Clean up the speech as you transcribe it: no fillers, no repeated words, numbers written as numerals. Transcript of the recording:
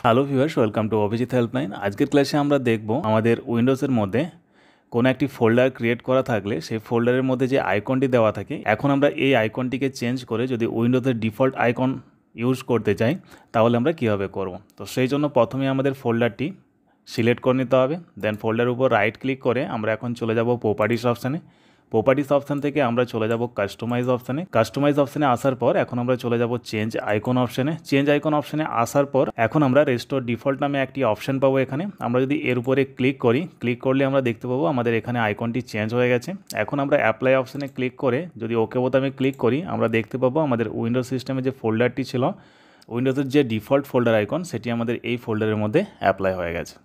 Hello viewers, welcome to Abhijit helpline. আজকের ক্লাসে আমরা দেখব আমাদের উইন্ডোজের মধ্যে কোনো একটি ফোল্ডার ক্রিয়েট করা থাকলে সেই ফোল্ডারের মধ্যে যে আইকনটি দেওয়া থাকে, এখন আমরা এই আইকনটিকে চেঞ্জ করে যদি উইন্ডোজের ডিফল্ট আইকন ইউজ করতে চাই তাহলে আমরা কীভাবে করব। তো সেই জন্য প্রথমে আমাদের ফোল্ডারটি সিলেক্ট করে নিতে হবে। দেন ফোল্ডারের উপর রাইট ক্লিক করে আমরা এখন চলে যাব প্রপার্টিস অপশানে। প্রপার্টিস অপশান থেকে আমরা চলে যাব কাস্টমাইজ অপশানে। কাস্টমাইজ অপশানে আসার পর এখন আমরা চলে যাব চেঞ্জ আইকন অপশানে। চেঞ্জ আইকন অপশানে আসার পর এখন আমরা রেস্টোর ডিফল্ট নামে একটি অপশান পাবো। এখানে আমরা যদি এর উপরে ক্লিক করি, ক্লিক করলে আমরা দেখতে পাবো আমাদের এখানে আইকনটি চেঞ্জ হয়ে গেছে। এখন আমরা অ্যাপ্লাই অপশানে ক্লিক করে যদি ওকে বোতামে ক্লিক করি, আমরা দেখতে পাবো আমাদের উইন্ডোজ সিস্টেমে যে ফোল্ডারটি ছিল, উইন্ডোজের যে ডিফল্ট ফোল্ডার আইকন, সেটি আমাদের এই ফোল্ডারের মধ্যে অ্যাপ্লাই হয়ে গেছে।